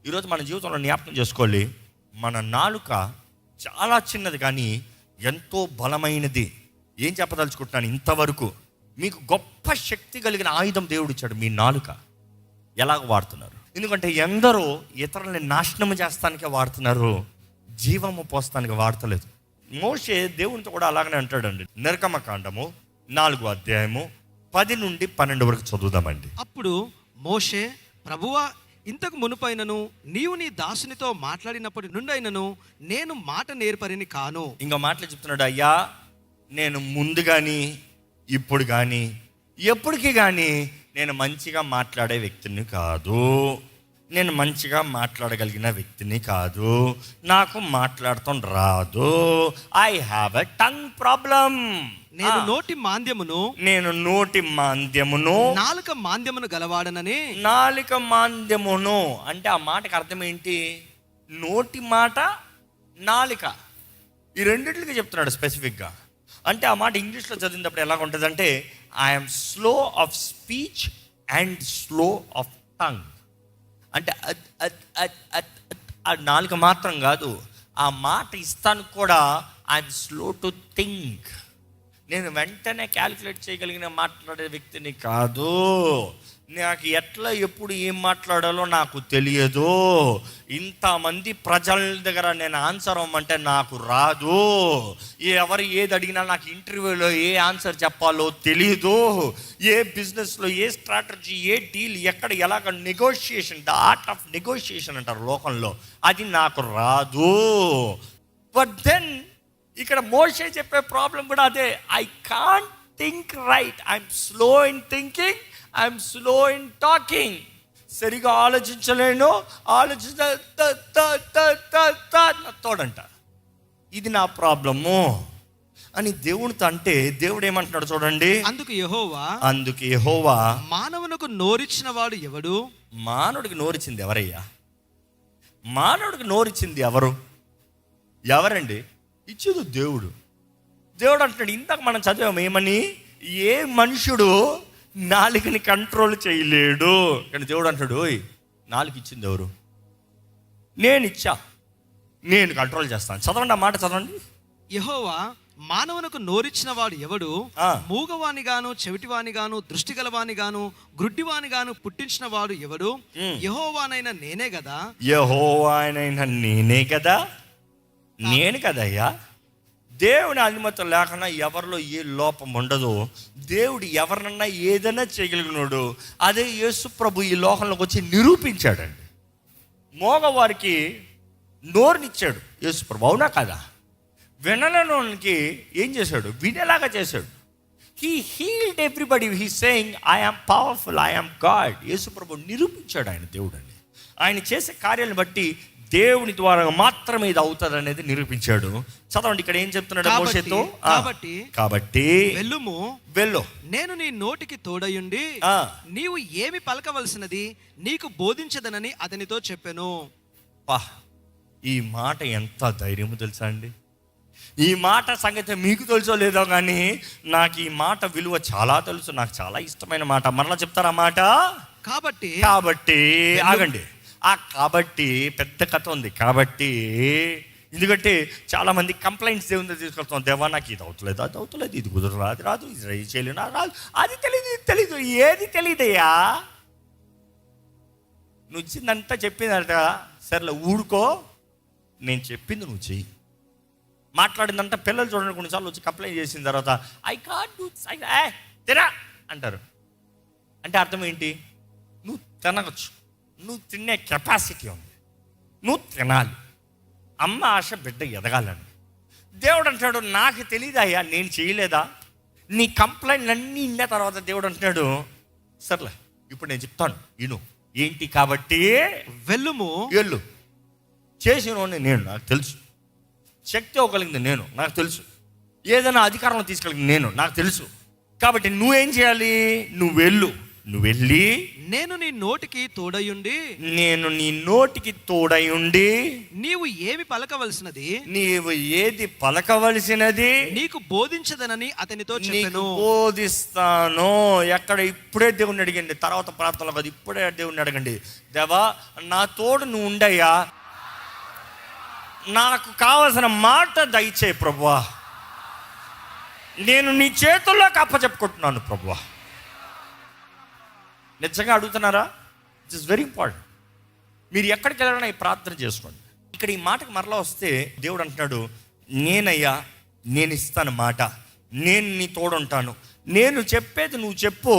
ఈరోజు మన జీవితంలో జ్ఞాపకం చేసుకోవాలి, మన నాలుక చాలా చిన్నది కానీ ఎంతో బలమైనది. ఏం చెప్పదలుచుకుంటున్నాను, ఇంతవరకు మీకు గొప్ప శక్తి కలిగిన ఆయుధం దేవుడు ఇచ్చాడు, మీ నాలుక. ఎలాగ వాడుతున్నారు? ఎందుకంటే ఎందరో ఇతరులని నాశనం చేస్తానికే వాడుతున్నారు, జీవము పోస్తానికి వాడతలేదు. మోషే దేవునితో కూడా అలాగనే అంటాడండి. నిర్గమకాండము 4వ అధ్యాయము 10 నుండి 12 వరకు చదువుదామండి. అప్పుడు మోషే, ప్రభువా, ఇంతకు మునుపైనను నీవు నీ దాసునితో మాట్లాడినప్పటి నుండైనను నేను మాట నేర్పరిని కాను. ఇంకో మాటలు చెప్తున్నాడు, అయ్యా నేను ముందు కానీ ఇప్పుడు కానీ ఎప్పటికీ కానీ నేను మంచిగా మాట్లాడే వ్యక్తిని కాదు, నేను మంచిగా మాట్లాడగలిగిన వ్యక్తిని కాదు, నాకు మాట్లాడటం రాదు. I have a tongue problem. నేను నోటి మాంద్యమును నాలుక మాంద్యమును గలవాడనని. నాలుక మాంద్యమును అంటే ఆ మాటకి అర్థం ఏంటి? నోటి మాట, నాలుక, ఈ రెండింటికి చెప్తున్నాడు స్పెసిఫిక్గా. అంటే ఆ మాట ఇంగ్లీష్లో చదివినప్పుడు ఎలాగ ఉంటుంది అంటే, I'm slow of speech and slow of tongue. అంటే ఆ నాలుక మాత్రం కాదు, ఆ మాట ఇస్తాను కూడా ఐఎమ్ స్లో టు థింక్. నేను వెంటనే క్యాలిక్యులేట్ చేయగలిగిన మాట్లాడే వ్యక్తిని కాదు. నాకు ఎట్లా ఎప్పుడు ఏం మాట్లాడాలో నాకు తెలియదు. ఇంతమంది ప్రజల దగ్గర నేను ఆన్సర్ అవ్వమంటే నాకు రాదు. ఎవరు ఏది అడిగినా నాకు ఇంటర్వ్యూలో ఏ ఆన్సర్ చెప్పాలో తెలియదు. ఏ బిజినెస్లో ఏ స్ట్రాటజీ, ఏ డీల్, ఎక్కడ ఎలాగ negotiation, the art of negotiation అంటారు లోకంలో, అది నాకు రాదు. బట్ దెన్ ఇక్కడ మోషే చెప్పే ప్రాబ్లం కూడా అదే. I can't think right, I'm slow in thinking, I'm slow in talking. సరిగా ఆలోచించలేను, తోడంట. ఇది నా ప్రాబ్లము అని దేవునితో అంటే, దేవుడు ఏమంటున్నాడు చూడండి. అందుకు యెహోవా మానవునకు నోరిచ్చిన వాడు ఎవడు? మానవుడికి నోరిచ్చింది ఎవరయ్యా? మానవుడికి నోరిచ్చింది ఎవరండి? ఇచ్చేది దేవుడు. దేవుడు అంటాడు, ఇందాక మనం చదివాము ఏమని, ఏ మనుషుడు నాలుకని కంట్రోల్ చేయలేడు. కానీ దేవుడు అంటాడు, ఓయ్ నాలుగు ఇచ్చింది ఎవరు? నేను ఇచ్చా, నేను కంట్రోల్ చేస్తాను. చదవండి, ఆ మాట చదవండి. యెహోవా మానవునకు నోరిచ్చిన వాడు ఎవడు? మూగవాని గాను, చెవిటివాని గాను, దృష్టి గలవాని గాను, గ్రుడ్డివాని గాను పుట్టించిన వాడు ఎవడు? యెహోవానైనా నేనే కదా. యెహోవానైనా నేనే కదా, నేను కదయ్యా. దేవుని అనుమతి లేకుండా ఎవరిలో ఏ లోపం ఉండదు. దేవుడు ఎవరినన్నా ఏదైనా చేయగలిగినాడు. అదే యేసు ప్రభు ఈ లోకంలోకి వచ్చి నిరూపించాడండి. మోగవారికి నోరునిచ్చాడు యేసు ప్రభు, అవునా కదా? వినలేనోనికి ఏం చేశాడు? వినేలాగా చేశాడు. He healed everybody. He saying I am powerful, I am God. Yesu ప్రభు నిరూపించాడు ఆయన దేవుడు అండి. ఆయన చేసే కార్యాలను బట్టి దేవుని ద్వారా మాత్రమే ఇది అవుతుంది అనేది నిరూపించాడు. చదవండి, ఇక్కడ ఏం చెప్తున్నాడు మోషేతో. కాబట్టి వెళ్ళు, నేను నీ నోటికి తోడయుండి నీవు ఏమి పలకవలసినది నీకు బోధించదనని అతనితో చెప్పాను. ఈ మాట ఎంత ధైర్యము తెలుసా అండి. ఈ మాట సంగతి మీకు తెలుసో లేదో కానీ నాకు ఈ మాట విలువ చాలా తెలుసు. నాకు చాలా ఇష్టమైన మాట. మరలా చెప్తారా మాట? కాబట్టి ఆగండి. కాబట్టి పెద్ద కథ ఉంది. కాబట్టి ఎందుకంటే చాలామంది కంప్లైంట్స్ దేవుని తీసుకొస్తాం. దేవా నాకు ఇది అవుతలేదు, అది అవుతలేదు, ఇది కుదరదు, అది రాదు, ఇది చేయలేను, రాదు, అది తెలియదు, ఇది తెలీదు, ఏది తెలియదయ్యా. నువ్వు ఇచ్చిందంతా చెప్పిందంట, సరేలే ఊడుకో, నేను చెప్పింది నువ్వు చెయ్యి. మాట్లాడిందంతా పిల్లలు చూడండి, కొన్నిసార్లు వచ్చి కంప్లైంట్ చేసిన తర్వాత ఐ కాంట్ డూ, తినా అంటారు. అంటే అర్థం ఏంటి? నువ్వు తినవచ్చు, నువ్వు తినే కెపాసిటీ ఉంది, నువ్వు తినాలి. అమ్మ ఆశ బిడ్డ ఎదగాలని. దేవుడు అంటాడు, నాకు తెలియదయ్యా, నేను చేయలేదా? నీ కంప్లైంట్లు అన్నీ ఇన్న తర్వాత దేవుడు అంటున్నాడు, సర్లే ఇప్పుడు నేను చెప్తాను ఇను. ఏంటి? కాబట్టి వెళ్ళు. చేసినోడిని నేను, నాకు తెలుసు. శక్తి ఇవ్వగలిగింది నేను, నాకు తెలుసు. ఏదైనా అధికారంలో తీసుకెళ్ళింది నేను, నాకు తెలుసు. కాబట్టి నువ్వేం చేయాలి? నువ్వు వెళ్ళు. నువ్వు వెళ్ళి నేను నీ నోటికి తోడయుండి నేను నీ నోటికి తోడై ఉండి నీవు ఏమి పలకవలసినది నీవు ఏది పలకవలసినది నీకు బోధించదనని అతనితో నీకు చెప్పెను. బోధిస్తాను. ఎక్కడ ఇప్పుడే దేవుణ్ణి అడిగండి, తర్వాత ప్రార్థనలో కాదు, ఇప్పుడే దేవుణ్ణి అడగండి. దేవా నా తోడు నువ్వు ఉండయ్యా, నాకు కావలసిన మాట దయచేయి ప్రభువా, నేను నీ చేతుల్లోకి అప్పచెప్పుకుంటున్నాను ప్రభువా. నిజంగా అడుగుతున్నారా? It is very important. మీరు ఎక్కడికి వెళ్ళాలన్నా ఈ ప్రార్థన చేసుకోండి. ఇక్కడ ఈ మాటకు మరలా వస్తే దేవుడు అంటున్నాడు, నేనయ్యా నేను ఇస్తాను మాట, నేను నీ తోడుంటాను, నేను చెప్పేది నువ్వు చెప్పు.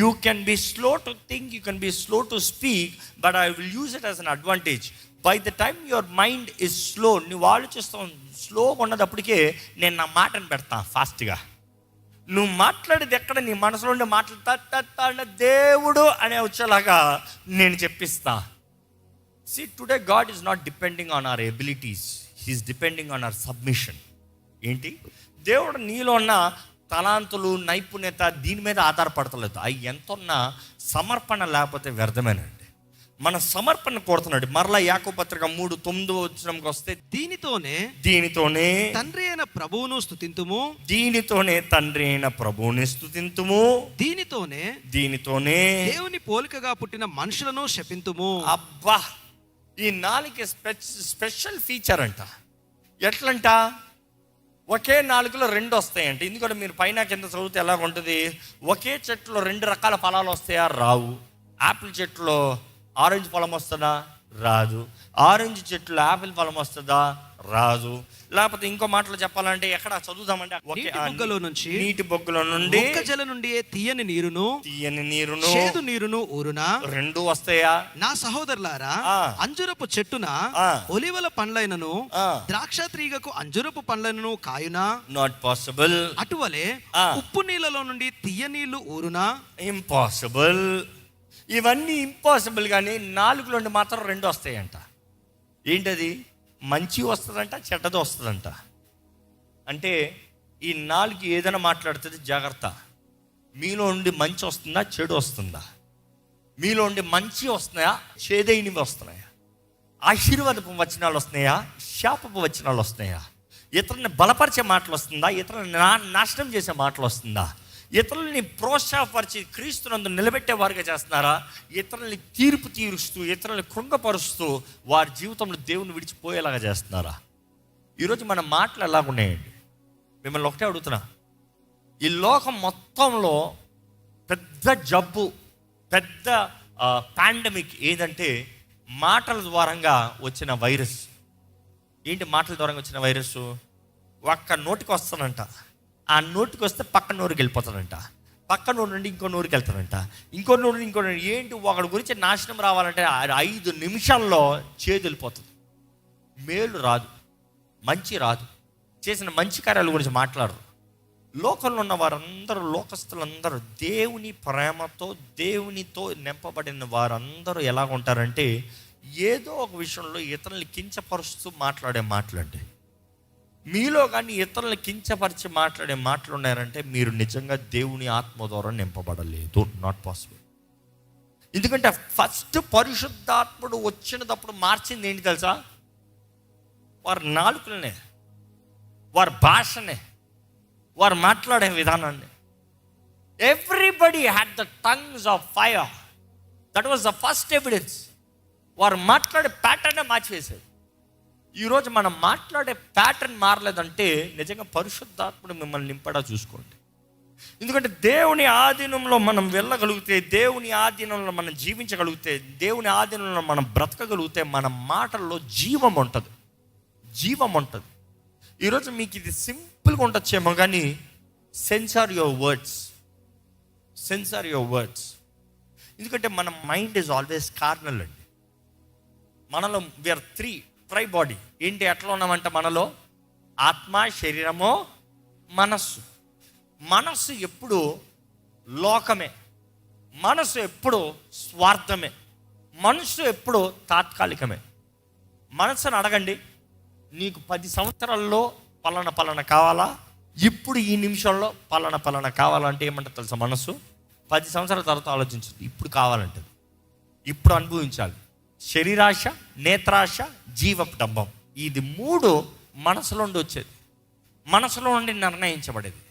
You can be slow to think, you can be slow to speak, but I will use it as an advantage. By the time your mind is slow, నువ్వు ఆలోచిస్తావు స్లోగా ఉన్నదప్పటికే నేను నా మాటను పెడతా ఫాస్ట్గా. నువ్వు మాట్లాడేది ఎక్కడ నీ మనసులో ఉండే మాట్లాడుతా దేవుడు అనే వచ్చేలాగా నేను చెప్పిస్తా. See, today God is not depending on our abilities. He is depending on our submission. ఏంటి? దేవుడు నీలో ఉన్న తలాంతులు, నైపుణ్యత దీని మీద ఆధారపడతలేదు. అవి ఎంతున్నా సమర్పణ లేకపోతే వ్యర్థమేనండి. మన సమర్పణ కోరుతున్నాడు. మరలా యాకోబు పత్రిక 3:9 వస్తే దీనితోనే తండ్రి అయిన ప్రభువును స్తుతింతుము, దీనితోనే తండ్రి అయిన ప్రభువుని స్తుతింతుము, దీనితోనే దేవుని పోలికగా పుట్టిన మనుషులను శపింతుము. అబ్బా, ఈ 4 స్పెషల్ ఫీచర్ అంట. ఎట్లంట? ఒకే 4లో 2 వస్తాయంట. ఎందుకంటే మీరు పైన కింద చదివితే ఎలా ఉంటుంది? ఒకే చెట్టులో 2 రకాల ఫలాలు వస్తాయా? రావు. ఆపిల్ చెట్టులో ఆరెంజ్ ఫలం వస్తుందా? రాదు. ఆరెంజ్ చెట్టులో ఆపిల్ ఫలం వస్తుందా? రాదు. లేకపోతే ఇంకో మాటలో చెప్పాలంటే ఎక్కడ చదువుదామంటే నీటి బొగ్గులో నుండి జల నుండి తీయని నీరును చేదు నీరును ఊరునా 2 వస్తాయా? నా సహోదరులారా, అంజురపు చెట్టున ఒలివల పండ్లైనను ద్రాక్ష తీగకు అంజురపు పండ్లైనను కాయునా? Not possible. అటువలే ఉప్పు నీళ్ళలో నుండి తీయ నీళ్లు ఊరునా? ఇంపాసిబుల్. ఇవన్నీ ఇంపాసిబుల్. కానీ 4లో నుండి మాత్రం 2 వస్తాయంట. ఏంటది? మంచి వస్తుందంట, చెడ్డది వస్తుందంట. అంటే ఈ 4 ఏదైనా మాట్లాడుతుంది, జాగ్రత్త. మీలో ఉండి మంచి వస్తుందా, చెడు వస్తుందా? మీలో ఉండి మంచి వస్తున్నాయా, చేదైనవి వస్తున్నాయా? ఆశీర్వాదపు వచనాలు వస్తున్నాయా, శాపపు వచనాలు వస్తున్నాయా? ఇతరులని బలపరిచే మాటలు వస్తుందా, ఇతరులని నాశనం చేసే మాటలు వస్తుందా? ఇతరులని ప్రోత్సాహపరిచి క్రీస్తునందు నిలబెట్టే వారిగా చేస్తున్నారా? ఇతరులని తీర్పు తీరుస్తూ, ఇతరులని కృంగపరుస్తూ వారి జీవితంలో దేవుని విడిచిపోయేలాగా చేస్తున్నారా? ఈరోజు మన మాటలు ఎలాగున్నాయండి? మిమ్మల్ని ఒకటే అడుగుతున్నా. ఈ లోకం మొత్తంలో పెద్ద జబ్బు, పెద్ద పాండమిక్ ఏదంటే మాటల ద్వారంగా వచ్చిన వైరస్. ఏంటి మాటల ద్వారా వచ్చిన వైరస్? ఒక్క నోటికి వస్తానంట, ఆ నోటికి వస్తే పక్క నోరుకి వెళ్ళిపోతాడంట, పక్క నోరు నుండి ఇంకో నోరుకి వెళ్తాడంట, ఇంకో నోరు నుండి ఇంకో నోరు. ఏంటి? ఒకడి గురించి నాశనం రావాలంటే 5 నిమిషాల్లో చేదు వెళ్ళిపోతుంది. మేలు రాదు, మంచి రాదు, చేసిన మంచి కార్యాల గురించి మాట్లాడరు. లోకంలో ఉన్న వారందరూ, లోకస్తులందరూ దేవుని ప్రేమతో, దేవునితో నింపబడిన వారందరూ ఎలా ఉంటారంటే ఏదో ఒక విషయంలో ఇతరుల్ని కించపరుస్తూ మాట్లాడే మాటలండి. మీలో కానీ ఇతరులను కించపరిచి మాట్లాడే మాటలు ఉన్నారంటే మీరు నిజంగా దేవుని ఆత్మ ద్వారా నింపబడలేదు. Not possible. ఎందుకంటే ఫస్ట్ పరిశుద్ధాత్ముడు వచ్చినప్పుడు మార్చింది ఏంటి తెలుసా? వారి నాలుకలనే, వారి భాషనే, వారు మాట్లాడే విధానాన్ని. Everybody had the tongues of fire. That was the first evidence. వారు మాట్లాడే ప్యాటర్నే మార్చివేసేది. ఈరోజు మనం మాట్లాడే ప్యాటర్న్ మారలేదంటే నిజంగా పరిశుద్ధాత్ముడు మిమ్మల్ని నింపడా చూసుకోండి. ఎందుకంటే దేవుని ఆధీనంలో మనం వెళ్ళగలిగితే, దేవుని ఆధీనంలో మనం జీవించగలిగితే, దేవుని ఆధీనంలో మనం బ్రతకగలిగితే మన మాటల్లో జీవం ఉంటుంది, జీవం ఉంటుంది. ఈరోజు మీకు ఇది సింపుల్గా ఉండొచ్చేమో కానీ censor your words, censor your words. ఎందుకంటే మన మైండ్ ఈజ్ ఆల్వేస్ కార్నల్ అండి. మనలో వీఆర్ 3 ట్రై బాడీ. ఏంటి? ఎట్లా ఉన్నామంటే మనలో ఆత్మ, శరీరము, మనస్సు. మనస్సు ఎప్పుడు లోకమే, మనస్సు ఎప్పుడు స్వార్థమే, మనస్సు ఎప్పుడు తాత్కాలికమే. మనస్సును అడగండి, నీకు 10 సంవత్సరాల్లో పలానా కావాలా, ఇప్పుడు ఈ నిమిషంలో పలానా కావాలంటే ఏమంటే తెలుసా? మనస్సు 10 సంవత్సరాల తర్వాత ఆలోచించదు, ఇప్పుడు కావాలంటది, ఇప్పుడు అనుభవించాలి. శరీరాశ, నేత్రాశ, జీవపు డంబం, ఇది 3 మనసులో నుండి వచ్చేది, మనసులో నుండి నిర్ణయించబడేది.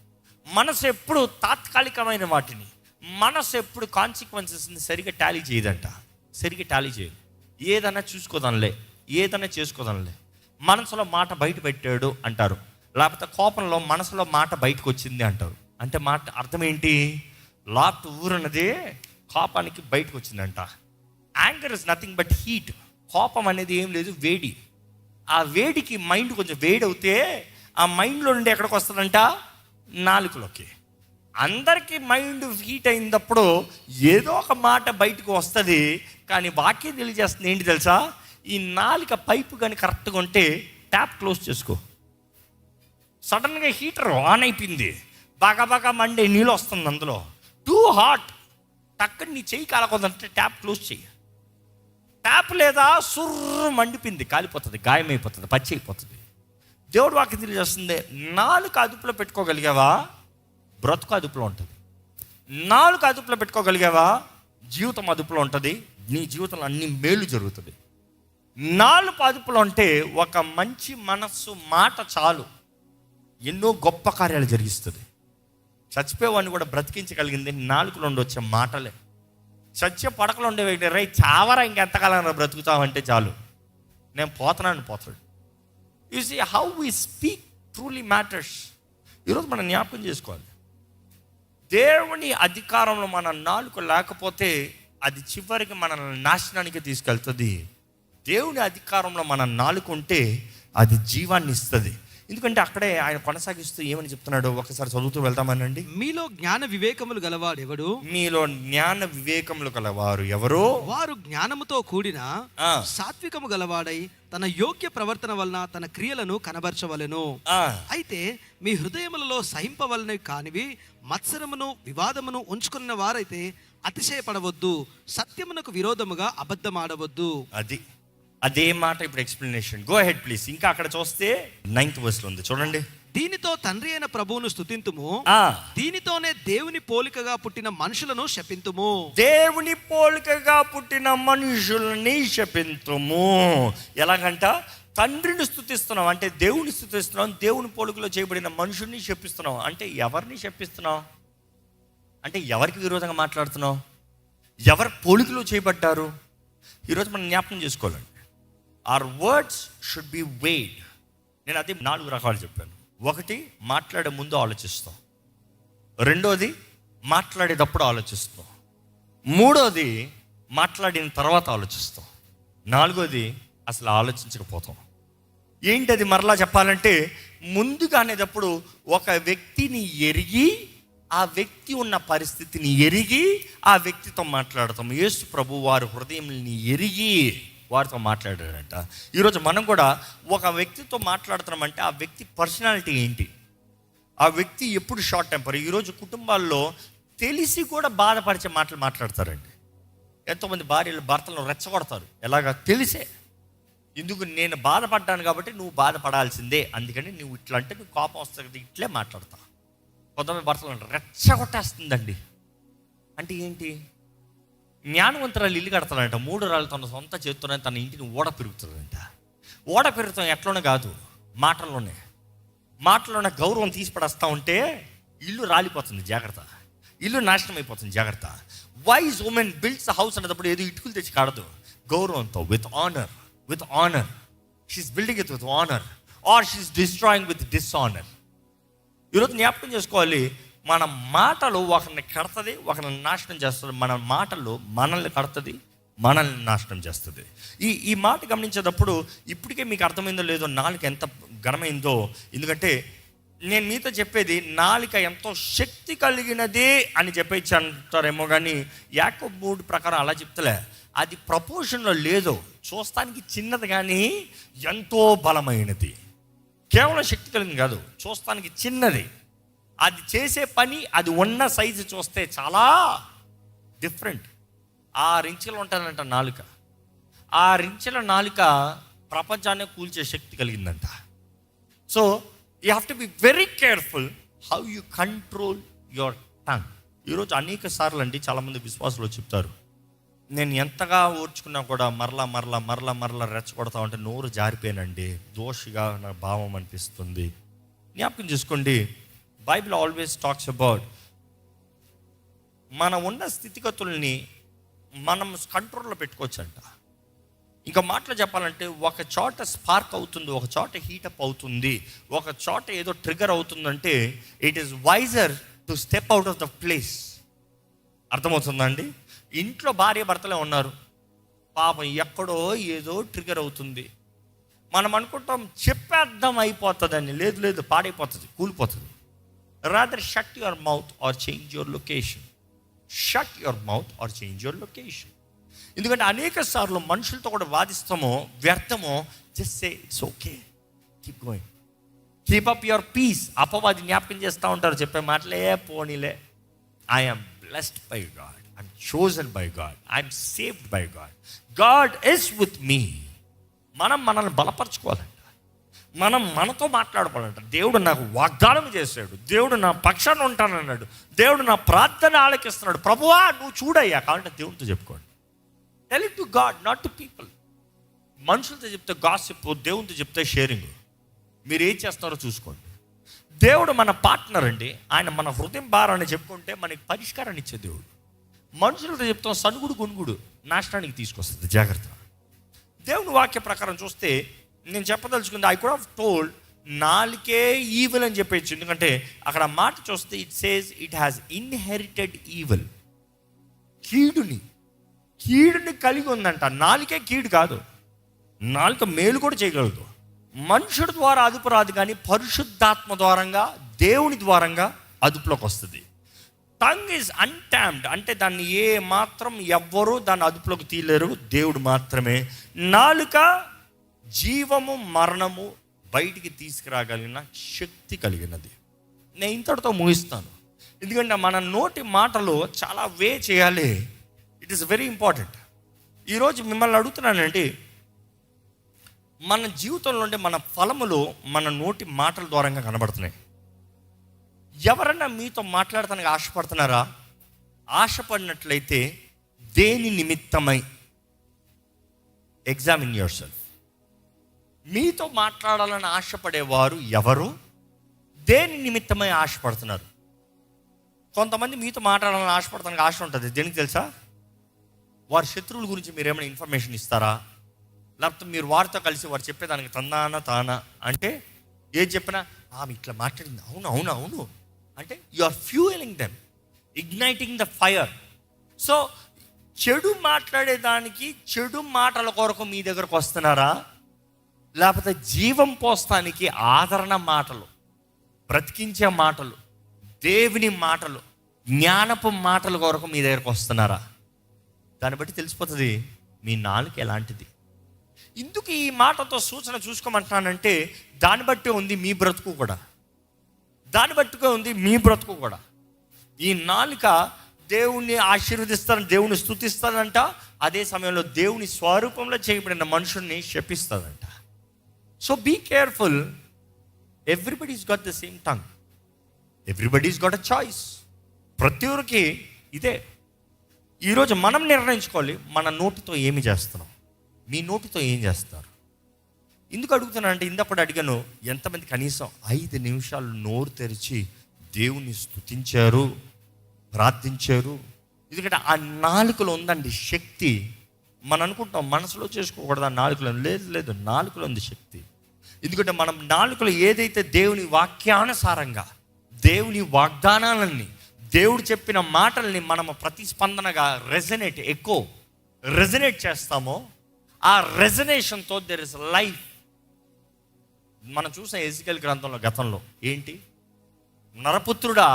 మనసు ఎప్పుడు తాత్కాలికమైన వాటిని, మనసు ఎప్పుడు కాన్సిక్వెన్సెస్ని సరిగ్గా టాలీ చేయదంట, సరిగ్గా టాలీ చేయదు. ఏదైనా చూసుకోదానిలే, ఏదైనా చేసుకోదానిలే. మనసులో మాట బయట పెట్టాడు అంటారు, లేకపోతే కోపంలో మనసులో మాట బయటకు వచ్చింది అంటారు. అంటే మాట అర్థం ఏంటి? లాట్ ఊరన్నదే కోపానికి బయటకు వచ్చిందంట. Anger is nothing but heat. కోపం అనేది ఏం లేదు, వేడి. ఆ వేడికి మైండ్ కొంచెం వేడి అవుతే ఆ మైండ్లో నుండి ఎక్కడికి వస్తుందంట? నాలుకలోకి. అందరికీ మైండ్ హీట్ అయినప్పుడు ఏదో ఒక మాట బయటకు వస్తుంది, కానీ వాక్యం తెలియజేస్తుంది ఏంటి తెలుసా? ఈ నాలుక పైపు కానీ కరెక్ట్గా ఉంటే ట్యాప్ క్లోజ్ చేసుకో. సడన్గా హీటర్ ఆన్ అయిపోయింది, బాగా మండే నీళ్ళు వస్తుంది, అందులో టూ హాట్, టక్కని నీ చెయ్యి కాలకొద్దంటే ట్యాప్ క్లోజ్ చెయ్యి. ట్యాప్ లేదా సుర్రు మండిపోయింది, కాలిపోతుంది, గాయమైపోతుంది, పచ్చి అయిపోతుంది. దేవుడు వాక్యం తెలియజేస్తుంది, నాలుక అదుపులో పెట్టుకోగలిగావా బ్రతుకు అదుపులో ఉంటుంది. నాలుక అదుపులో పెట్టుకోగలిగావా జీవితం అదుపులో ఉంటుంది, నీ జీవితంలో అన్ని మేలు జరుగుతుంది. నాలుక అదుపులో ఉంటే ఒక మంచి మనస్సు మాట చాలు ఎన్నో గొప్ప కార్యాలు జరిగిస్తుంది. చచ్చిపోయేవాడిని కూడా బ్రతికించగలిగింది నాలుకలో నుండి వచ్చే మాటలే. చచ్చే పడకలో ఉండే వ్యక్తి రై చావరా ఇంకెంతకాలం బ్రతుకుతామంటే చాలు, నేను పోతాడు. You see how we speak truly matters. ఈరోజు మనం జ్ఞాపకం చేసుకోవాలి, దేవుని అధికారంలో మన నాలుక లేకపోతే అది చివరికి మనల్ని నాశనానికి తీసుకెళ్తుంది. దేవుని అధికారంలో మన నాలుక ఉంటే అది జీవాన్ని ఇస్తుంది. ఎందుకంటే అక్కడే ఆయన కొనసాగిస్తూ ఏమని చెప్తున్నాడు, ఒకసారి చదువుతూ వెళ్తామనండి. మీలో జ్ఞాన వివేకములు గలవాడు ఎవడు? మీలో జ్ఞాన వివేకములు గలవారు ఎవరు? వారు జ్ఞానముతో కూడిన సాత్వికము గలవాడై తన యోగ్య ప్రవర్తన వలన తన క్రియలను కనబరచవలెను. అయితే మీ హృదయములలో సహింపవలనవి కానివి మత్సరమును వివాదమును ఉంచుకున్న వారైతే అతిశయపడవద్దు, సత్యమునకు విరోధముగా అబద్ధమాడవద్దు. అదే మాట ఇప్పుడు ఎక్స్ప్లెనేషన్. Go head please. ఇంకా అక్కడ చూస్తే 9th verse లో ఉంది చూడండి. దీనితో తండ్రి అయిన ప్రభువును స్తుతింతుము, దీనితోనే దేవుని పోలికగా పుట్టిన మనుషులను శపింతుము. దేవుని పోలికగా పుట్టిన మనుషులని శపింతుము. ఎలాగంట? తండ్రిని స్తుతిస్తున్నాం అంటే దేవుని స్తుతిస్తున్నాం, దేవుని పోలికలో చేయబడిన మనుషుల్ని శపిస్తున్నాం. అంటే ఎవరిని శపిస్తున్నాం? అంటే ఎవరికి విరోధంగా మాట్లాడుతున్నాం? ఎవరి పోలికలో చేయబడ్డారు? ఈరోజు మనం జ్ఞాపకం చేసుకోవాలండి. our words should be weighed. నేను అదే 4 రకాలు చెప్పాను. ఒకటి, మాట్లాడే ముందు ఆలోచిస్తాం. రెండోది, మాట్లాడేటప్పుడు ఆలోచిస్తాం. మూడోది, మాట్లాడిన తర్వాత ఆలోచిస్తాం. నాలుగోది, అసలు ఆలోచించకపోతాం. ఏంటది మరలా చెప్పాలంటే, ముందుగా అనేటప్పుడు ఒక వ్యక్తిని ఎరిగి, ఆ వ్యక్తి ఉన్న పరిస్థితిని ఎరిగి ఆ వ్యక్తితో మాట్లాడతాం. యేసు ప్రభు వారి హృదయంని ఎరిగి వారితో మాట్లాడాడంట. ఈరోజు మనం కూడా ఒక వ్యక్తితో మాట్లాడుతున్నామంటే ఆ వ్యక్తి పర్సనాలిటీ ఏంటి, ఆ వ్యక్తి ఎప్పుడు షార్ట్ టెంపర్. ఈరోజు కుటుంబాల్లో తెలిసి కూడా బాధపరిచే మాటలు మాట్లాడతారండి. ఎంతోమంది భార్యలు భర్తలను రెచ్చగొడతారు. ఎలాగా? తెలిసే. ఎందుకు? నేను బాధపడ్డాను కాబట్టి నువ్వు బాధపడాల్సిందే, అందుకని నువ్వు ఇట్లా అంటే నువ్వు కోపం వస్తుంది, ఇట్లే మాట్లాడతా. కొంతమంది భర్తలను రెచ్చగొట్టేస్తుందండి. అంటే ఏంటి? జ్ఞానవంతురాలు ఇల్లు కడతాడంట, 3 రాళ్ళు తన సొంత చేత్తోనే తన ఇంటిని ఓడ పెరుగుతుందంట. ఓడ పెరుగుతాం ఎట్లోనే కాదు, మాటలోనే గౌరవం తీసి పడేస్తా ఉంటే ఇల్లు రాలిపోతుంది, జాగ్రత్త. ఇల్లు నాశనం అయిపోతుంది, జాగ్రత్త. వైజ్ ఉమెన్ బిల్డ్స్ హౌస్ అనేటప్పుడు ఏదో ఇటుకలు తెచ్చి కాడదు, గౌరవంతో, with honour. She's building it with honour, or she's destroying with dishonour. ఈరోజు జ్ఞాపకం చేసుకోవాలి, మన మాటలు ఒకరిని కడుతుంది, ఒకరిని నాశనం చేస్తుంది. మన మాటలు మనల్ని కడుతుంది, మనల్ని నాశనం చేస్తుంది. ఈ మాట గమనించేటప్పుడు ఇప్పటికే మీకు అర్థమైందో లేదో నాలుక ఎంత ఘనమైందో. ఎందుకంటే నేను మీతో చెప్పేది నాలుక ఎంతో శక్తి కలిగినదే అని చెప్పేసి అంటారేమో, కానీ యాకోబు 3 ప్రకారం అలా చెప్తలే. అది ప్రపోర్షన్లో లేదు, చూస్తానికి చిన్నది కానీ ఎంతో బలమైనది. కేవలం శక్తి కలిగింది కాదు, చూస్తానికి చిన్నది. అది చేసే పని, అది ఉన్న సైజు చూస్తే చాలా డిఫరెంట్. 6 ఇంచులు ఉంటుందంట నాలుక. 6 ఇంచుల నాలుక ప్రపంచాన్ని కూల్చే శక్తి కలిగిందంట. So you have to be very careful how you control your tongue. ఈరోజు అనేక సార్లు అండి చాలామంది విశ్వాసులు చెప్తారు, నేను ఎంతగా ఓర్చుకున్నా కూడా మరలా రెచ్చగొడతా ఉంటే నోరు జారిపోయానండి, దోషిగా నా భావం అనిపిస్తుంది. జ్ఞాపకం చేసుకోండి, బైబిల్ ఆల్వేస్ టాక్స్ అబౌట్ మనం ఉన్న స్థితిగతుల్ని మనం కంట్రోల్లో పెట్టుకోవచ్చంట. ఇంకా మాటలు చెప్పాలంటే ఒక చోట స్పార్క్ అవుతుంది, ఒక చోట హీటప్ అవుతుంది, ఒక చోట ఏదో ట్రిగర్ అవుతుందంటే it is wiser to step out of the place. అర్థమవుతుందా అండి? ఇంట్లో భార్య భర్తలే ఉన్నారు, పాపం ఎక్కడో ఏదో ట్రిగర్ అవుతుంది. మనం అనుకుంటాం చెప్పేద్దాం అయిపోతుందని. లేదు, పాడైపోతుంది, కూలిపోతుంది. Rather shut your mouth or change your location. Shut your mouth or change your location. ఎందుకంటే అనేక సార్లు మనుషులతో కూడా వాదిస్తామో వ్యర్థమో. Just say it's okay, keep going, keep up your peace. అపవాది జ్ఞాపకం చేస్తూ ఉంటారు చెప్పే మాటలే, పోనీలే, I'm blessed by God, I'm chosen by God, I'm saved by God, God is with me. మనల్ని బలపరచుకోవాలంట, మనతో మాట్లాడుకోవాలంట. దేవుడు నాకు వాగ్దానం చేశాడు, దేవుడు నా పక్షాన ఉంటానన్నాడు, దేవుడు నా ప్రార్థన ఆలకిస్తున్నాడు. ప్రభువా నువ్వు చూడయ్యా కాబట్టి దేవుడితో చెప్పుకోండి. Tell it to God, not to people. మనుషులతో చెప్తే గాసిప్, దేవునితో చెప్తే షేరింగ్. మీరు ఏం చేస్తున్నారో చూసుకోండి. దేవుడు మన పార్ట్నర్ అండి, ఆయన మన హృదయం భారాన్ని చెప్పుకుంటే మనకి పరిష్కారాన్ని ఇచ్చే దేవుడు. మనుషులతో చెప్తాం సనుగుడు గునుగుడు నాశనానికి తీసుకొస్తుంది, జాగ్రత్త. దేవుని వాక్య ప్రకారం చూస్తే నేను చెప్పదలుచుకుంది, ఐ కుడ్ హావ్ టోల్డ్ నాలుకే ఈవిల్ అని చెప్పచ్చు. ఎందుకంటే అక్కడ మాట చూస్తే it says it has inherited evil. కీడుని కలిగి ఉందంట. నాలుకే కీడు కాదు, నాలుక మేలు కూడా చేయగలదు. మనుషుడి ద్వారా అదుపు రాదు, కానీ పరిశుద్ధాత్మ ద్వారంగా, దేవుని ద్వారంగా అదుపులోకి వస్తుంది. టంగ్ ఈజ్ అన్టామ్డ్, అంటే దాన్ని ఏ మాత్రం ఎవ్వరూ దాన్ని అదుపులోకి తీయలేరు, దేవుడు మాత్రమే. నాలుక జీవము మరణము బయటికి తీసుకురాగలిగిన శక్తి కలిగినది. నేను ఇంతటితో ముగిస్తాను, ఎందుకంటే మన నోటి మాటలు చాలా చేయాలి. It is very important. ఈరోజు మిమ్మల్ని అడుగుతున్నానండి, మన జీవితంలో ఉండే మన ఫలములు మన నోటి మాటల ద్వారంగా కనబడుతున్నాయి. ఎవరన్నా మీతో మాట్లాడటానికి ఆశపడుతున్నారా? ఆశపడినట్లయితే దేని నిమిత్తమై? Examine your self. మీతో మాట్లాడాలని ఆశపడేవారు ఎవరు? దేని నిమిత్తమై ఆశపడుతున్నారు? కొంతమంది మీతో మాట్లాడాలని ఆశపడటానికి ఆశ ఉంటుంది. దేనికి తెలుసా? వారి శత్రువుల గురించి మీరు ఏమైనా ఇన్ఫర్మేషన్ ఇస్తారా? లేకపోతే మీరు వారితో కలిసి వారు చెప్పేదానికి తానా అంటే ఏది చెప్పినా ఆమె ఇట్లా మాట్లాడింది, అవును అంటే you are fuelling them, igniting the fire. So చెడు మాట్లాడేదానికి, చెడు మాటల కొరకు మీ దగ్గరకు వస్తున్నారా? లేకపోతే జీవం పోస్తానికి ఆదరణ మాటలు, బ్రతికించే మాటలు, దేవుని మాటలు, జ్ఞానపు మాటల కొరకు మీ దగ్గరకు వస్తున్నారా? దాన్ని బట్టి తెలిసిపోతుంది మీ నాలుక ఎలాంటిది. ఇందుకు ఈ మాటతో సూచన చూసుకోమంటున్నానంటే దాన్ని బట్టి ఉంది మీ బ్రతుకు కూడా, దాన్ని బట్టుగా ఉంది మీ బ్రతుకు కూడా. ఈ నాలుక దేవుణ్ణి ఆశీర్వదిస్తారని, దేవుని స్తుతిస్తాదంట, అదే సమయంలో దేవుని స్వరూపంలో చేయబడిన మనుషుల్ని శపిస్తుందంట. So be careful. Everybody's got the same tongue, everybody's got a choice. ప్రతి ఒక్కరికి ఇదే. ఈరోజు మనం నిర్ణయించుకోవాలి, మన నోటితో ఏమి చేస్తున్నాం. మీ నోటితో ఏం చేస్తారు? ఎందుకు అడుగుతున్నా అంటే, ఇందప్పుడు అడిగాను, ఎంతమంది కనీసం 5 నిమిషాలు నోరు తెరిచి దేవుని స్తుతించారు, ప్రార్థించారు? ఎందుకంటే ఆ నాలుకలో ఉందండి శక్తి. మనం అనుకుంటాం మనసులో చేసుకోకూడదు, ఆ నాలుకలో. లేదు, నాలుకలో ఉంది శక్తి. ఎందుకంటే మనం నాలుకలో ఏదైతే దేవుని వాక్యానుసారంగా, దేవుని వాగ్దానాలన్నీ, దేవుడు చెప్పిన మాటల్ని మనము ప్రతిస్పందనగా రెజనేట్ చేస్తామో, ఆ రెజనేషన్తో దెర్ ఇస్ లైఫ్. మనం చూసిన ఎజికేల్ గ్రంథంలో గతంలో ఏంటి? నరపుత్రుడా,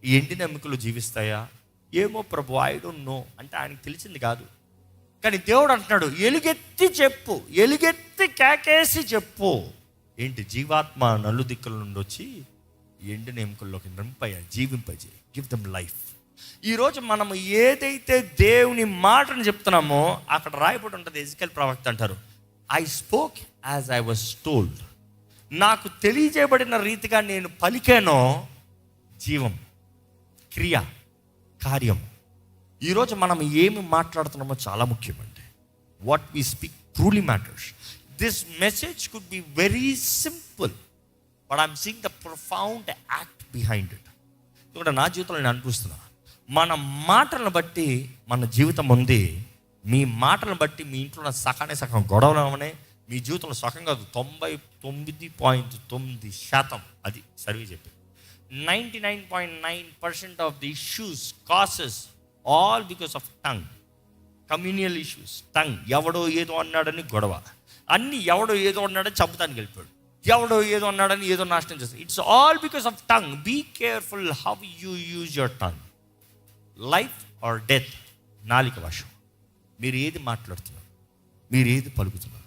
ఈ ఎండిన ఎముకలు జీవిస్తాయా? ఏమో ప్రభు, ఐ డోంట్ నో అంటే ఆయనకి తెలిసింది కాదు. కానీ దేవుడు అంటున్నాడు, ఎలుగెత్తి చెప్పు, ఎలుగెత్తి కేకేసి చెప్పు. ఏంటి? జీవాత్మ నలు దిక్కుల నుండి వచ్చి ఎండిన ఎముకల్లోకి జీవింపజేయి, గివ్ దెమ్ లైఫ్. ఈరోజు మనం ఏదైతే దేవుని మాటను చెప్తున్నామో అక్కడ రాయబడి ఉంటుంది. ఎజికేల్ ప్రవక్త అంటారు, I spoke as I was told. నాకు తెలియజేయబడిన రీతిగా నేను పలికానో జీవం, క్రియ, కార్యం. ఈరోజు మనం ఏమి మాట్లాడుతున్నామో చాలా ముఖ్యమండి. What we speak truly matters. This message could be very simple, but I'm seeing the profound act behind it. ఇక్కడ నా జీవితంలో నేను అనిపిస్తున్నా, మన మాటలను బట్టి మన జీవితం ఉంది. మీ మాటలను బట్టి మీ ఇంట్లో ఉన్న సగం గొడవలు అవనే, మీ జీవితంలో సగం కాదు 99.9% అది సర్వే చెప్పి 99.9% of the issues causes all because of tongue. Communal issues. Tongue. ఎవడో ఏదో అన్నాడని గొడవ, అన్ని ఎవడో ఏదో అన్నాడని చంపుతానికి వెళ్ళిపోయాడు, ఎవడో ఏదో అన్నాడని ఏదో నాశనం చేస్తాడు. It's all because of tongue. Be careful how you use your tongue. Life or death, నాలిక వశం. మీరు ఏది మాట్లాడుతున్నారు, మీరు ఏది పలుకుతున్నారు,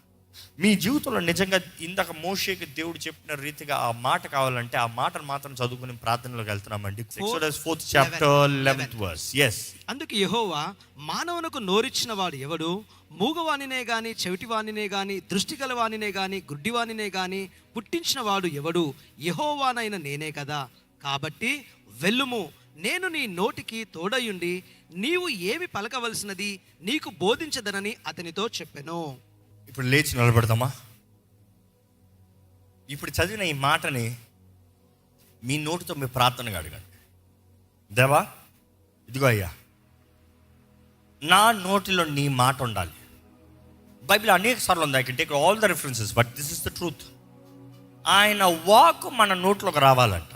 మీ జీవితంలో నిజంగా ఇందాక మోషేకి దేవుడు చెప్పిన రీతిగా ఆ మాట కావాలంటే ఆ మాటను మాత్రం చదువుకుని ప్రార్థనలోకి వెళ్తున్నామండి. Exodus 4th chapter 11th verse. Yes. అందుకు యెహోవా, మానవునకు నోరిచ్చిన వాడు ఎవడు? మూగవానినే గాని, చెవిటివానినే గాని, దృష్టి గలవానినే గాని, గుడ్డివానినే గాని పుట్టించిన వాడు ఎవడు? యెహోవానైన నేనే కదా. కాబట్టి వెళ్ళుము, నేను నీ నోటికి తోడయుండి నీవు ఏమి పలకవలసినది నీకు బోధించదనని అతనితో చెప్పెను. ఇప్పుడు లేచి నిలబడతామా? ఇప్పుడు చదివిన ఈ మాటని మీ నోటితో మీ ప్రార్థనగా అడగండి. దేవా, ఇదిగో అయ్యా, నా నోటిలో నీ మాట ఉండాలి. బైబిల్ అనేక సార్లు ఉంది. I can take all the references, but this is the truth. ఆయన వాక్ మన నోట్లోకి రావాలంట.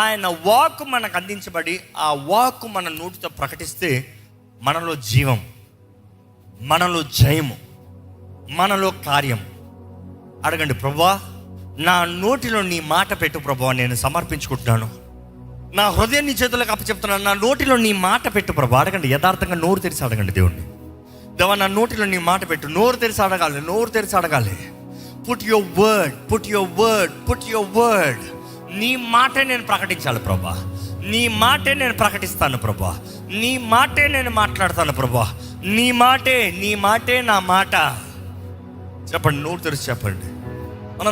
ఆయన వాక్ మనకు అందించబడి ఆ వాక్ మన నోటితో ప్రకటిస్తే మనలో జీవం, మనలో జయము, మనలో కార్యం. అడగండి, ప్రభువా నా నోటిలో నీ మాట పెట్టు ప్రభువా, నేను సమర్పించుకుంటున్నాను. నా హృదయాన్ని చేతులకు అప్పచెప్తున్నాను, నా నోటిలో నీ మాట పెట్టు ప్రభువా. అడగండి, యథార్థంగా నోరు తెరిచి అడగండి దేవుణ్ణి. దేవా నా నోటిలో నీ మాట పెట్టు. నోరు తెరిచి అడగాలి, నోరు తెరిచి అడగాలి. Put your word, put your word, put your word. నీ మాటే నేను ప్రకటించాలి ప్రభా, నీ మాటే నేను ప్రకటిస్తాను ప్రభా, నీ మాటే నేను మాట్లాడతాను ప్రభా, నీ మాటే నా మాట. చెప్పండి, నోరు తెరిచి చెప్పండి.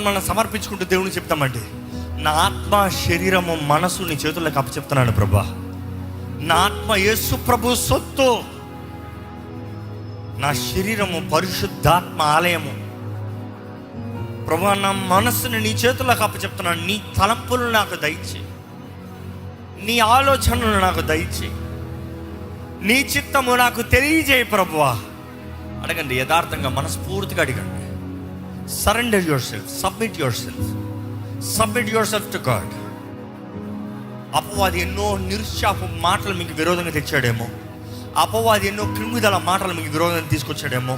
మనం సమర్పించుకుంటూ దేవునికి చెప్తామండి, నా ఆత్మ, శరీరము, మనసు నీ చేతుల్లోకి అప్పచెప్తున్నాను ప్రభా. నా ఆత్మ యేసు ప్రభు సొత్తు, నా శరీరము పరిశుద్ధాత్మ ఆలయము ప్రభా. నా మనస్సుని నీ చేతుల్లోకి అప్పచెప్తున్నాను. నీ తలంపులు నాకు దయచేయి, నీ ఆలోచనలు నాకు దయచేయి, నీ చిత్తము నాకు తెలియజేయి ప్రభువా. అడగండి, యథార్థంగా మనస్ఫూర్తిగా అడగండి. Surrender your self, submit your self to God. అపవాది ఎన్నో నిరుత్సాహ మాటలు మీకు విరోధంగా తెచ్చాడేమో, అపవాది ఎన్నో క్రిమిదల మాటలు మీకు విరోధంగా తీసుకొచ్చాడేమో,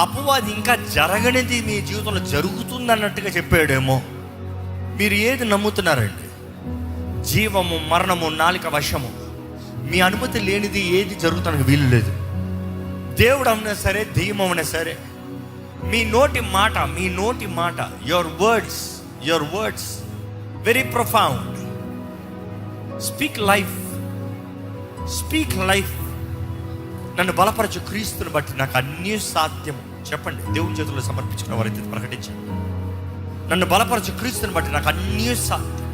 అపవాది ఇంకా జరగనిది మీ జీవితంలో జరుగుతుంది అన్నట్టుగా చెప్పాడేమో. మీరు ఏది నమ్ముతున్నారండి? జీవము, మరణము, నాలిక వశము. మీ అనుమతి లేనిది ఏది జరుగుతానికి వీలు లేదు. దేవుడు అవునా సరే, దెయ్యం అవునా సరే, మీ నోటి మాట, your words very profound. Speak life. నన్ను బలపరచు క్రీస్తుని బట్టి నాకు అన్నీ సాధ్యం. చెప్పండి, దేవుని చేతుల్లో సమర్పించుకున్న వారైతే ప్రకటించండి. నన్ను బలపరచు క్రీస్తుని బట్టి నాకు అన్నీ సాధ్యం.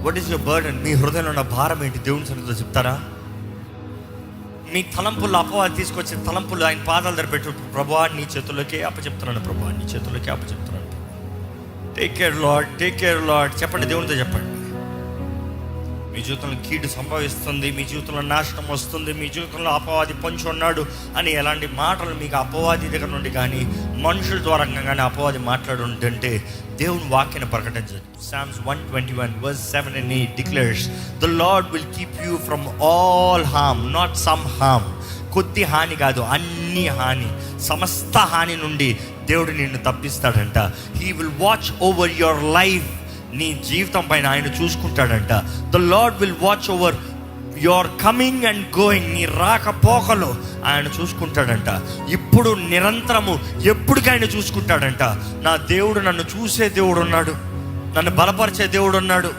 What is your burden? మీ హృదయంలో ఉన్న భారం ఏంటి? దేవుని సన్నిధిలో చెప్తారా? మీ తలంపుల్లో అపవాది తీసుకొచ్చిన తలంపులు ఆయన పాదాల దగ్గర పెట్టు. ప్రభువా నీ చేతుల్లోకే అప్పచెప్తున్నాను ప్రభువా, నీ చేతుల్లోకే అప్పచెప్తున్నాను. Take care Lord. చెప్పండి, దేవునితో చెప్పండి. మీ జీవితంలో కీడు సంభవిస్తుంది, మీ జీవితంలో నాశనం వస్తుంది, మీ జీవితంలో అపవాది పొంచి ఉన్నాడు అని ఎలాంటి మాటలు మీకు అపవాది దగ్గర నుండి కానీ మనుషుల ద్వారా కానీ అపవాది మాట్లాడుంటే దేవుని వాక్యాన్ని ప్రకటించండి. Psalms 121 verse 7 and 8 declares, the Lord will keep you from all harm, not some harm. కొద్ది హాని కాదు, అన్ని హాని, సమస్త హాని నుండి దేవుడు నిన్ను తప్పిస్తాడంట. He will watch over your life. నీ జీవితం పైన ఆయన చూసుకుంటాడంట. The Lord will watch over your coming and going. నీ రాకపోకలు ఆయన చూసుకుంటాడంట. ఇప్పుడు నిరంతరము ఎప్పటికీ చూసుకుంటాడంట. నా దేవుడు నన్ను చూసే దేవుడు ఉన్నాడు, నన్ను బలపరిచే దేవుడు ఉన్నాడు,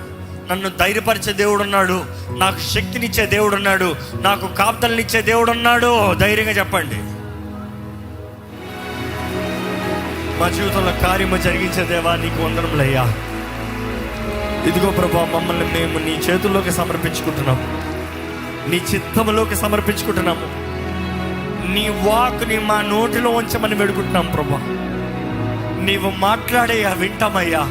నన్ను ధైర్యపరిచే దేవుడు ఉన్నాడు, నాకు శక్తినిచ్చే దేవుడు ఉన్నాడు, నాకు కాపుదలనిచ్చే దేవుడు ఉన్నాడు. ధైర్యంగా చెప్పండి, మా జీవితంలో కార్యము జరిగించే దేవా నీకు వందనములయ్యా. ఇదిగో ప్రభా, మమ్మల్ని మేము నీ చేతుల్లోకి సమర్పించుకుంటున్నాము, నీ చిత్తములోకి సమర్పించుకుంటున్నాము. నీ వాక్ని మా నోటిలో ఉంచమని వేడుకుంటున్నాం ప్రభా. నీవు మాట్లాడేయా వింటామయ్యా,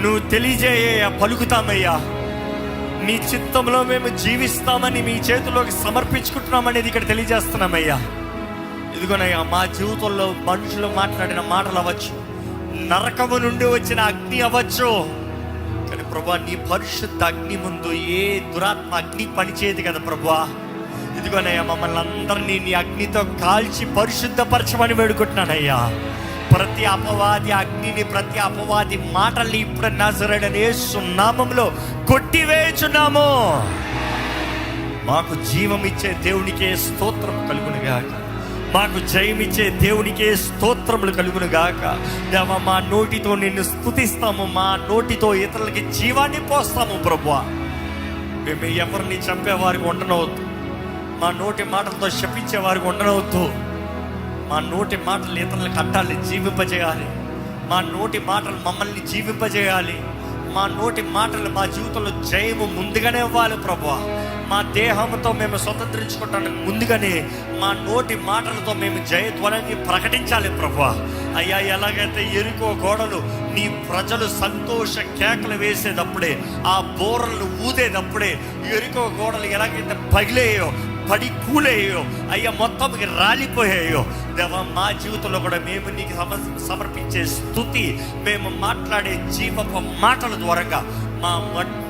నువ్వు తెలియజేయ పలుకుతామయ్యా. నీ చిత్తంలో మేము జీవిస్తామని మీ చేతుల్లోకి సమర్పించుకుంటున్నామనేది ఇక్కడ తెలియజేస్తున్నామయ్యా. ఇదిగోనయ్యా, మా జీవితంలో మనుషులు మాట్లాడిన మాటలు అవ్వచ్చు, నరకము నుండి వచ్చిన అగ్ని అవ్వచ్చు, కానీ ప్రభా నీ పరిశుద్ధ అగ్ని ముందు ఏ దురాత్మ అగ్ని పనిచేయదు కదా ప్రభా. ఇదిగోనయ్యా, మమ్మల్ని అందరినీ నీ అగ్నితో కాల్చి పరిశుద్ధపరచమని వేడుకుంటున్నానయ్యా. ప్రతి అపవాది అగ్నిని, ప్రతి అపవాది మాటల్ని ఇప్పుడు నజరేయుడైన యేసు నామములో కొట్టివేయుచున్నాము. మాకు జీవమిచ్చే దేవునికే స్తోత్రం కలుగునుగాక, మాకు జయమిచ్చే దేవునికే స్తోత్రములు కలుగునుగాక. దేవా, మా నోటితో నిన్ను స్తుతిస్తాము, మా నోటితో ఇతరులకి జీవాన్ని పోస్తాము ప్రభువా. మేము ఎవరిని చంపేవారికి ఉండనవద్దు, మా నోటి మాటలతో శపించేవారికి ఉండనవద్దు. మా నోటి మాటలు ఇతరులకు అంటాన్ని జీవింపజేయాలి, మా నోటి మాటలు మమ్మల్ని జీవింపజేయాలి. మా నోటి మాటలు మా జీవితంలో జయము ముందుగానే ఇవ్వాలి ప్రభువా. మా దేహంతో మేము స్వతంత్రించుకోవటానికి ముందుగానే మా నోటి మాటలతో మేము జయధ్వనాన్ని ప్రకటించాలి ప్రభువా. అయ్యా, ఎలాగైతే ఎరుకో గోడలు నీ ప్రజలు సంతోష కేకలు వేసేటప్పుడే, ఆ బోరలు ఊదేటప్పుడే ఎరుకో గోడలు ఎలాగైతే పగిలేయో, పడి కూలేయో, అయ్యా మొత్తంకి రాలిపోయాయో, దేవా మా జీవితంలో కూడా మేము నీకు సమర్పించే స్తుతి, మేము మాట్లాడే జీవపు మాటల ద్వారా మా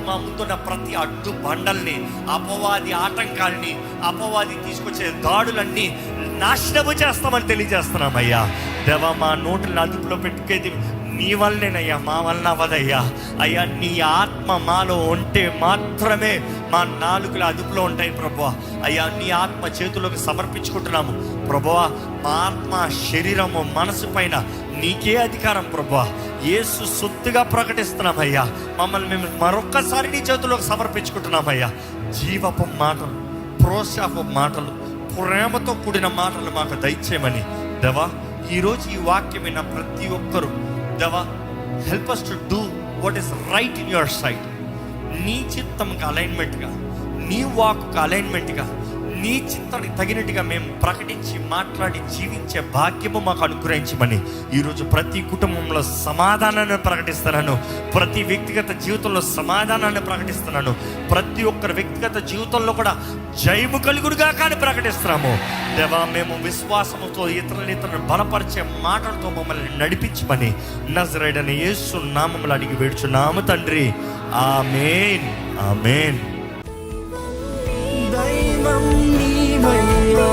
ముందున్న ప్రతి అడ్డు బండల్ని, అపవాది ఆటంకాల్ని, అపవాది తీసుకొచ్చే దాడులన్నీ నాశనము చేస్తామని తెలియజేస్తున్నామయ్యా. దేవా, మా నోటిని అదుపులో పెట్టుకేది నీ వల్లనేనయ్యా, మా వలన అవ్వదయ్యా. అయ్యా, నీ ఆత్మ మాలో ఉంటే మాత్రమే మా నాలుకలు అదుపులో ఉంటాయి ప్రభువా. అయ్యా, నీ ఆత్మ చేతుల్లోకి సమర్పించుకుంటున్నాము ప్రభువా. మా ఆత్మ, శరీరము, మనసు పైన నీకే అధికారం ప్రభువా. యేసు సొత్తుగా ప్రకటిస్తున్నామయ్యా. మమ్మల్ని మేము మరొక్కసారి నీ చేతుల్లోకి సమర్పించుకుంటున్నామయ్యా. జీవపు మాటలు, ప్రోత్సాహపు మాటలు, ప్రేమతో కూడిన మాటలు మాకు దయచేయమని దేవా, ఈరోజు ఈ వాక్యమైన ప్రతి ఒక్కరూ దేవా, help us to do what is right in your sight. నీ చిత్తంకి అలైన్మెంట్గా, నీ వాక్కు అలైన్మెంట్గా, నీ చిత్తానికి తగినట్టుగా మేము ప్రకటించి మాట్లాడి జీవించే భాగ్యము మాకు అనుగ్రహించమని ఈరోజు ప్రతి కుటుంబంలో సమాధానాన్ని ప్రకటిస్తున్నాను, ప్రతి వ్యక్తిగత జీవితంలో సమాధానాన్ని ప్రకటిస్తున్నాను, ప్రతి ఒక్కరి వ్యక్తిగత జీవితంలో కూడా జయము కలుగుడుగా కానీ ప్రకటిస్తున్నాము దేవా. మేము విశ్వాసముతో ఇతరులను బలపరిచే మాటలతో మమ్మల్ని నడిపించమని నజరేయుడైన యేసు నామములో అడిగి వేడుచున్నాము తండ్రి. ఆమేన్, ఆమేన్. దైవం నీవయ్యా.